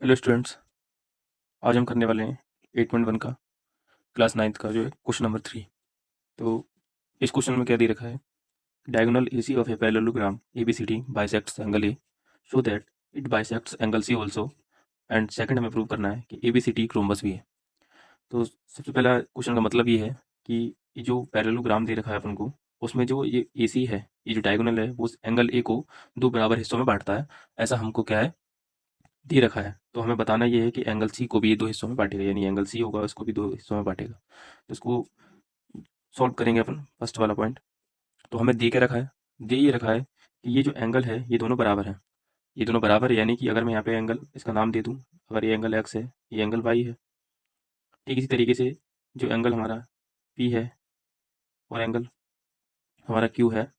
Hello students. आज हम करने वाले हैं 8.1 का क्लास 9th का जो है क्वेश्चन नंबर 3। तो इस क्वेश्चन में क्या दे रखा है, diagonal AC of a parallelogram ABCD bisects angle A so that it bisects angle C also. And second हमें प्रूव करना है कि ABCD रोम्बस भी है। तो सबसे पहला क्वेश्चन का मतलब ये है कि ये जो पैरेललोग्राम दे रखा है अपन को, उसमें जो ये AC है, ये जो डायगोनल है, वो एंगल A को दो बराबर हिस्सों में बांटता है। ऐसा हमको क्या है, दे रखा है। तो हमें बताना ये है कि एंगल सी को भी ये दो हिस्सों में बांटेगा, यानी एंगल सी होगा उसको भी दो हिस्सों में बांटेगा। तो इसको सॉल्व करेंगे अपन। फर्स्ट वाला पॉइंट, तो हमें दे के रखा है, दे ये रखा है कि ये जो एंगल है ये दोनों बराबर है। ये दोनों बराबर है, यानी कि अगर मैं यहाँ पे एंगल इसका नाम दे दूँ, अगर ये एंगल एक्स है, ये एंगल वाई है। ठीक इसी तरीके से जो एंगल हमारा पी है और एंगल हमारा क्यू है,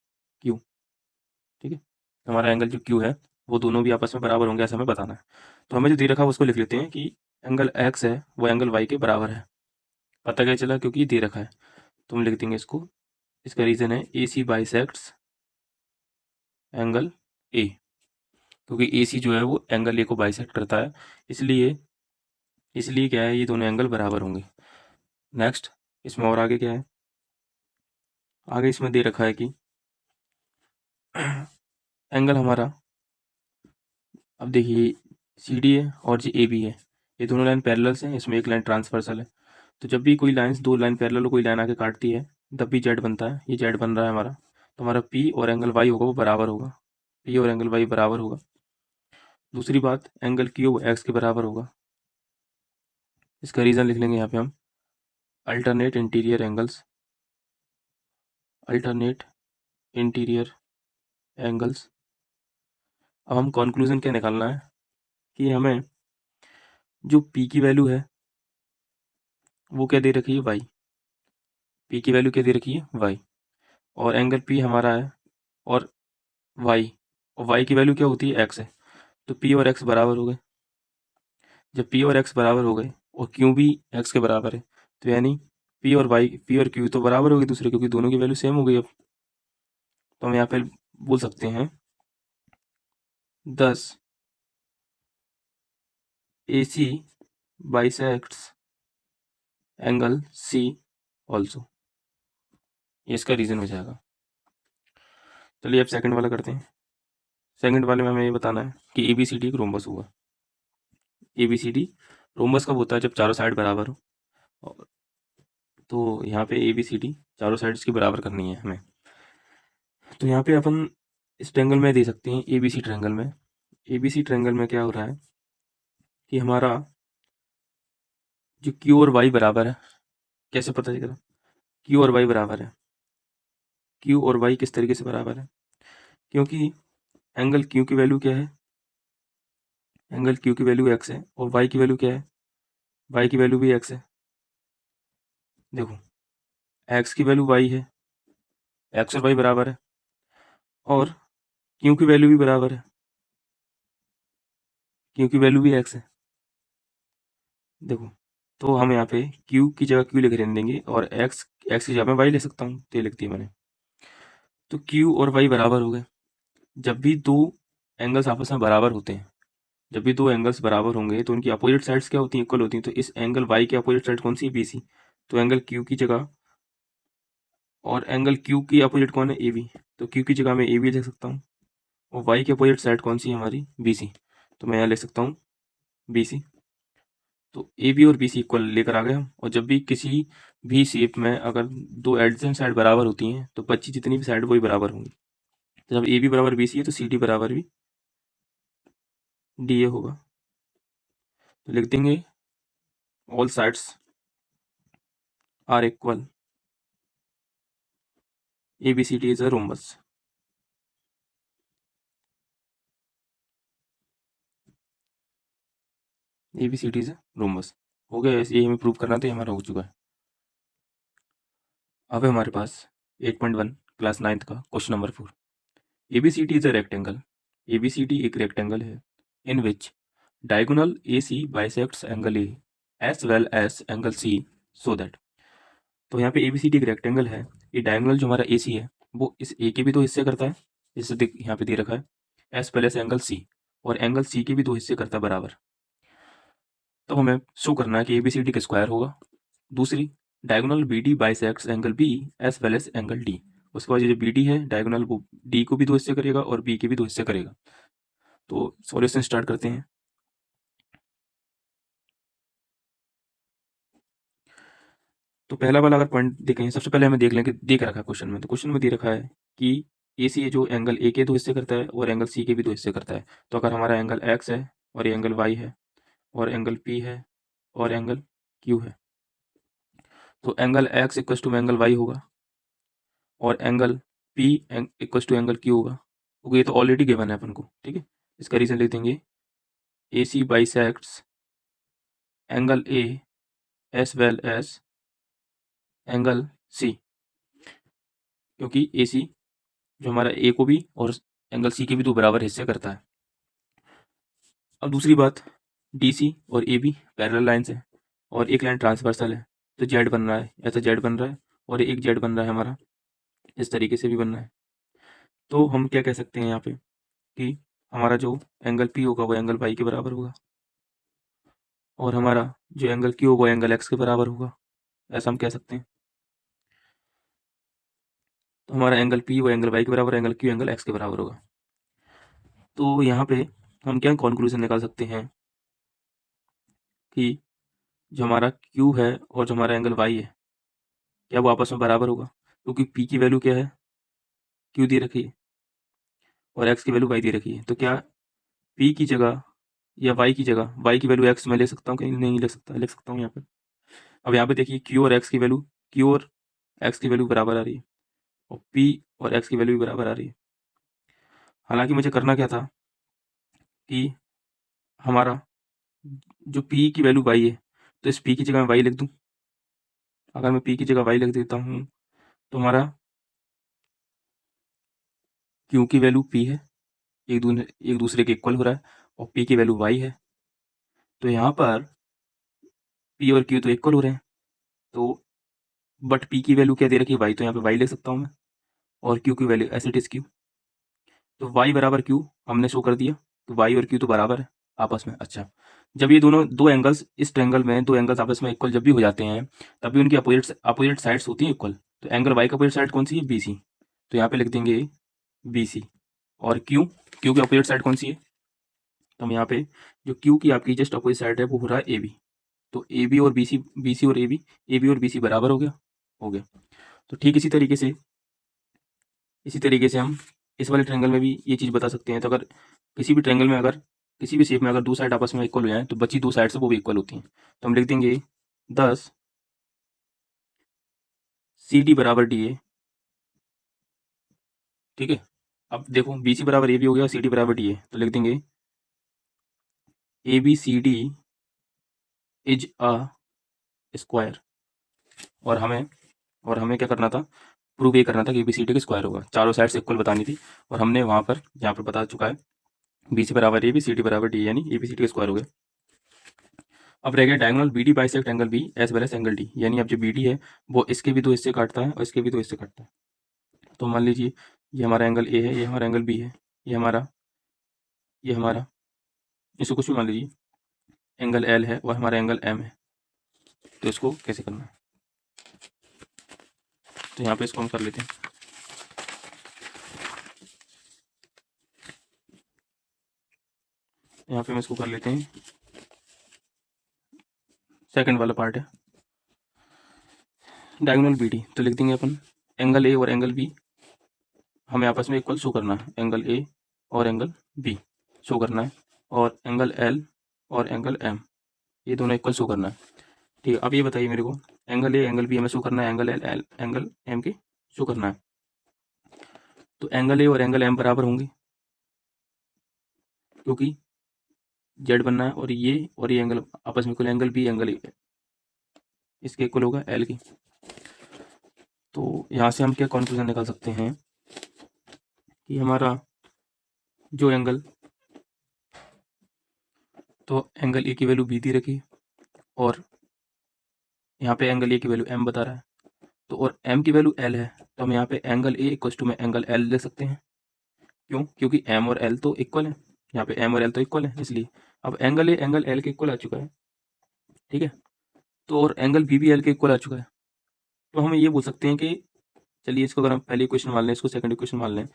क्यू, ठीक है, हमारा एंगल जो क्यू है वो दोनों भी आपस में बराबर होंगे, ऐसा हमें बताना है। तो हमें जो दे रखा है उसको लिख लेते हैं कि एंगल एक्स है वो एंगल वाई के बराबर है। पता क्या चला, क्योंकि ये दे रखा है। तो हम लिख देंगे इसको, इसका रीज़न है ए सी बाइसेक्ट्स एंगल ए, क्योंकि ए सी जो है वो एंगल ए को बाइसेक्ट करता है, इसलिए इसलिए क्या है, ये दोनों एंगल बराबर होंगे। नेक्स्ट, इसमें और आगे क्या है, आगे इसमें दे रखा है कि एंगल हमारा, अब देखिए सी डी है और जी ए बी है, ये दोनों लाइन पैरेलल्स हैं, इसमें एक लाइन ट्रांसवर्सल है। तो जब भी कोई लाइन, दो लाइन पैरेलल कोई लाइन आके काटती है, तब भी जेड बनता है। ये जेड बन रहा है हमारा, तो हमारा पी और एंगल वाई होगा वो बराबर होगा, पी और एंगल वाई बराबर होगा। दूसरी बात, एंगल क्यू एक्स के बराबर होगा। इसका रीज़न लिख लेंगे यहाँ पे हम, alternate interior angles, alternate interior angles. अब हम कंक्लूजन क्या निकालना है कि हमें जो पी की वैल्यू है वो क्या दे रखी है, वाई। पी की वैल्यू क्या दे रखी है, वाई, और एंगल पी हमारा है और वाई, और वाई की वैल्यू क्या होती है, एक्स है। तो पी और एक्स बराबर हो गए। जब पी और एक्स बराबर हो गए और क्यू भी एक्स के बराबर है, तो यानी पी और वाई, पी और क्यू तो बराबर हो गए दूसरे, क्योंकि दोनों की वैल्यू सेम हो गई अब। तो हम यहाँ पे बोल सकते हैं 10 AC bisects angle C also. ये इसका रीज़न हो जाएगा। चलिए अब सेकंड वाला करते हैं। सेकंड वाले में हमें ये बताना है कि ABCD एक रोम्बस हुआ। ABCD रोम्बस कब होता है, जब चारों साइड बराबर हो। और तो यहाँ पे ABCD चारों साइड्स की बराबर करनी है हमें। तो यहाँ पे अपन इस ट्रायंगल में दे सकते हैं, ABC ट्रायंगल में, ABC ट्रायंगल में क्या हो रहा है कि हमारा जो Q और Y बराबर है, कैसे पता चलेगा, Q और Y बराबर है। Q और Y किस तरीके से बराबर है, क्योंकि एंगल Q की वैल्यू क्या है, एंगल Q की वैल्यू x है, और Y की वैल्यू क्या है, Y की वैल्यू भी x है। देखो, x की वैल्यू y है, x और y बराबर है, और Q की वैल्यू भी बराबर है, Q की वैल्यू भी x है। देखो, तो हम यहाँ पे Q की जगह Q लिख रहने देंगे, और x की जगह मैं y ले सकता हूँ, तो ये लिख दिया मैंने। तो Q और y बराबर हो गए। जब भी दो एंगल्स आपस में बराबर होते हैं, जब भी दो एंगल्स बराबर होंगे तो उनकी अपोजिट साइड्स क्या होती हैं, इक्वल होती हैं। तो इस एंगल y की अपोजिट साइड कौन सी है, BC। तो एंगल Q की जगह, और एंगल Q की अपोजिट कौन है, AB। तो Q की जगह मैं AB लिख सकता हूँ, और y की अपोजिट साइड कौन सी है हमारी, BC। तो मैं यहाँ लिख सकता हूँ BC। तो AB और BC इक्वल लेकर आ गए हम। और जब भी किसी भी शेप में अगर दो एडजेंट साइड बराबर होती हैं, तो बच्ची जितनी भी साइड वही बराबर होंगी। तो जब AB बराबर BC है, तो CD बराबर भी DA होगा। तो लिख देंगे all sides are equal, ABCD is a rhombus. ABCD is a rhombus हो गया। ये हमें प्रूव करना था, ये हमारा हो चुका है। अब है हमारे पास 8.1 क्लास 9th का question number 4। ABCD is a rectangle. ABCD एक रेक्टेंगल है in which diagonal AC bisects angle A as well as angle C so that. तो यहाँ पे ABCD एक रेक्टेंगल है। ये डायगोनल जो हमारा AC है वो इस A के भी दो हिस्से करता है, जैसे यहाँ पे दे रखा है, as well as angle C, और एंगल C के भी दो हिस्से करता है बराबर। तो हमें शो करना है कि ABCD का स्क्वायर होगा। दूसरी, diagonal BD bisects angle B as well as angle D। उसके बाद ये जो BD है डायगोनल वो D को भी 2 हिस्से करेगा और B के भी 2 हिस्से करेगा। तो सॉल्यूशन स्टार्ट करते हैं। तो पहला वाला अगर पॉइंट देखें, सबसे पहले हमें देख लें कि दे के रखा है क्वेश्चन में। तो क्वेश्चन में दे रखा है कि AC जो एंगल A के 2 हिस्से करता है और एंगल C के भी 2 हिस्से करता है। तो अगर हमारा एंगल X है और ये एंगल Y है और एंगल P है और एंगल Q है, तो angle X equal to angle Y होगा और angle P equal to angle Q होगा, क्योंकि ये तो ऑलरेडी गिवन है अपन को। ठीक है, इसका रीजन लिख देंगे AC bisects angle A as well as angle C, क्योंकि AC जो हमारा A को भी और एंगल C के भी 2 बराबर हिस्से करता है। अब दूसरी बात, DC और AB पैरेलल लाइन्स है और एक लाइन ट्रांसवर्सल है, तो Z बन रहा है, ऐसा Z बन रहा है और एक Z बन रहा है हमारा, इस तरीके से भी बनना है। तो हम क्या कह सकते हैं यहाँ पे कि हमारा जो एंगल P होगा वो एंगल Y के बराबर होगा और हमारा जो एंगल Q होगा एंगल X के बराबर होगा, ऐसा हम कह सकते हैं। तो हमारा एंगल P वो एंगल Y के बराबर, एंगल Q एंगल X के बराबर होगा। तो यहाँ पे हम क्या कंक्लूजन निकाल सकते हैं कि जो हमारा Q है और जो हमारा एंगल Y है, क्या वो आपस में बराबर होगा, क्योंकि P की वैल्यू क्या है, Q दे रखी है और X की वैल्यू Y दे रखी है। तो क्या P की जगह या Y की जगह Y की वैल्यू X में ले सकता हूँ कि नहीं ले सकता, लिख सकता हूँ यहाँ पे। अब यहाँ पे देखिए Q और X की वैल्यू, Q और X की वैल्यू बराबर आ रही है और P और X की वैल्यू भी बराबर आ रही है। हालांकि मुझे करना क्या था कि हमारा जो P की वैल्यू Y है, तो इस P की जगह मैं Y लिख दूँ। अगर मैं P की जगह Y लिख देता हूँ तो हमारा Q की वैल्यू P है, एक दूसरे के इक्वल हो रहा है, और P की वैल्यू Y है। तो यहाँ पर P और Q तो इक्वल हो रहे हैं, तो बट P की वैल्यू क्या दे रखी है, Y, तो यहाँ पे Y ले सकता हूँ मैं, और Q की value as it is Q। तो Y बराबर Q हमने शो कर दिया, तो Y और Q तो बराबर है आपस में। अच्छा, जब ये दोनों दो एंगल्स, इस ट्रायंगल में दो एंगल्स आपस में इक्वल जब भी हो जाते हैं, तभी उनकी अपोजिट साइड्स होती हैं इक्वल। तो एंगल Y का अपोजिट साइड कौन सी है, BC। तो यहाँ पे लिख देंगे BC। और Q की अपोजिट साइड कौन सी है, तो हम यहाँ पे जो Q की आपकी जस्ट अपोजिट साइड है वो हो रहा है AB। तो AB और BC, BC और AB और BC बराबर हो गया, हो गया। तो ठीक इसी तरीके से हम इस वाले ट्रायंगल में भी ये चीज़ बता सकते हैं। तो अगर किसी भी ट्रायंगल में, अगर किसी भी शेप में अगर दो साइड आपस में इक्वल हो जाए, तो बची दो साइड से वो भी इक्वल होती हैं। तो हम लिख देंगे 10 CD बराबर DA। ठीक है, अब देखो BC बराबर AB हो गया, CD बराबर DA, तो लिख देंगे ABCD इज अ स्क्वायर। और हमें क्या करना था, प्रूव ये करना था कि ABCD का स्क्वायर होगा, चारों साइड से इक्वल बतानी थी। और हमने वहाँ पर यहाँ पर बता चुका है, BC बराबर AB, CD बराबर D, यानी ABCD का स्क्वायर हो गया। अब रह गया diagonal BD bisect angle B as well as angle D, यानी अब जो BD है वो इसके भी 2 हिस्से काटता है और इसके भी 2 हिस्से काटता है। तो मान लीजिए ये हमारा एंगल A है, ये हमारा एंगल B है, ये हमारा इसको कुछ भी मान लीजिए एंगल L है और हमारा एंगल M है। तो इसको कैसे करना है, तो यहाँ पे इसको हम कर लेते हैं। यहाँ पे हम इसको कर लेते हैं, सेकंड वाला पार्ट है डायगोनल BD। तो लिख देंगे अपन एंगल A और एंगल B हमें आपस में इक्वल शो करना है, एंगल A और एंगल B शो करना है, और एंगल L और एंगल M ये दोनों इक्वल शो करना है। ठीक है, अब ये बताइए मेरे को, एंगल A एंगल B हमें शो करना है, एंगल L एंगल M के शो करना है। तो एंगल A और एंगल M बराबर होंगे, क्योंकि Z बनना है और ये एंगल आपस में equal, angle B angle A इसके इक्वल होगा L की। तो यहाँ से हम क्या कंक्लूजन निकाल सकते हैं कि हमारा जो एंगल, तो एंगल A की वैल्यू B दे रखी और यहाँ पे एंगल A की वैल्यू M बता रहा है, तो और M की वैल्यू L है, तो हम यहाँ पे एंगल A इक्वल टू में एंगल L ले सकते हैं। क्यों, क्योंकि M और L तो इक्वल है, यहाँ पे M और L तो इक्वल है, इसलिए अब एंगल A एंगल L के इक्वल आ चुका है। ठीक है। तो और एंगल बी भी एल के इक्वल आ चुका है। तो हम ये बोल सकते हैं कि चलिए इसको अगर हम पहली इक्वेशन मान लें, इसको सेकंड इक्वेशन मान लें,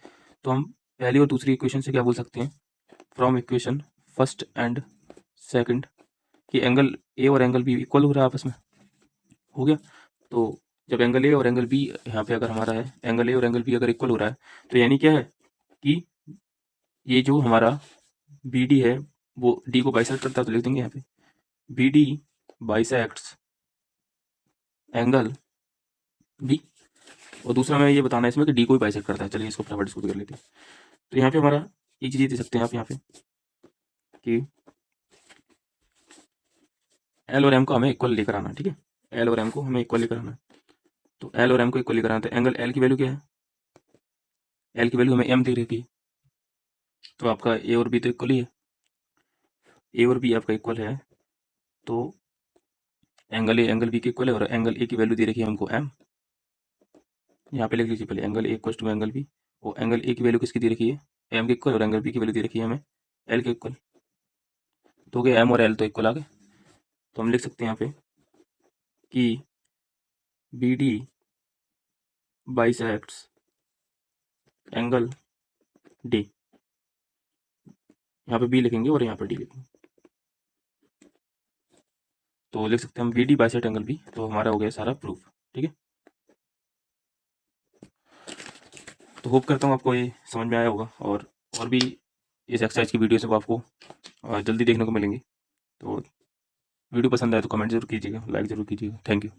तो हम पहली और दूसरी इक्वेशन से क्या बोल सकते हैं, from equation first and second कि एंगल ए और एंगल बी इक्वल हो रहा है आपस में। हो गया। तो जब एंगल ए और एंगल बी यहाँ पे अगर हमारा है, एंगल ए और एंगल बी अगर इक्वल हो रहा है, तो यानी क्या है कि ये जो हमारा बी डी है वो डी को बाइसेक्ट करता है। तो लिख देंगे यहाँ पे B D bisects angle B. और दूसरा मैं ये बताना है इसमें कि डी को भी बाइसेक्ट करता है। चलिए इसको फटाफट डिस्कस कर लेते हैं। तो यहाँ पे हमारा एक चीज दे सकते हैं आप यहाँ पे कि एल और एम को हमें इक्वल लेकर आना है। ठीक है, एल और एम को हमें इक्वल लेकर आना है। तो एल और एम को इक्वल लेकर आना, तो एंगल एल की वैल्यू क्या है, एल की वैल्यू हमें एम दे रही थी। तो आपका ए और बी तो इक्वल ही है, ए और बी आपका इक्वल है। तो एंगल ए एंगल बी के इक्वल है और एंगल ए की वैल्यू दे रखी है हमको एम। यहाँ पे लिख लीजिए पहले angle A equal to angle B, और एंगल ए की वैल्यू किसकी दे रखी है, एम के इक्वल, और एंगल बी की वैल्यू दे रखी है हमें एल के इक्वल। तो हो गया एम और एल तो इक्वल आ गए। तो हम लिख सकते हैं यहाँ पे कि B D bisects angle D, यहाँ पे बी लिखेंगे और यहाँ पे डी लिखेंगे। तो लिख सकते हैं हम B D bisect angle B. तो हमारा हो गया सारा प्रूफ। ठीक है, तो होप करता हूँ आपको ये समझ में आया होगा, और भी इस एक्सरसाइज की वीडियो सब आपको जल्दी देखने को मिलेंगी। तो वीडियो पसंद आए तो कमेंट जरूर कीजिएगा, लाइक जरूर कीजिएगा। Thank you.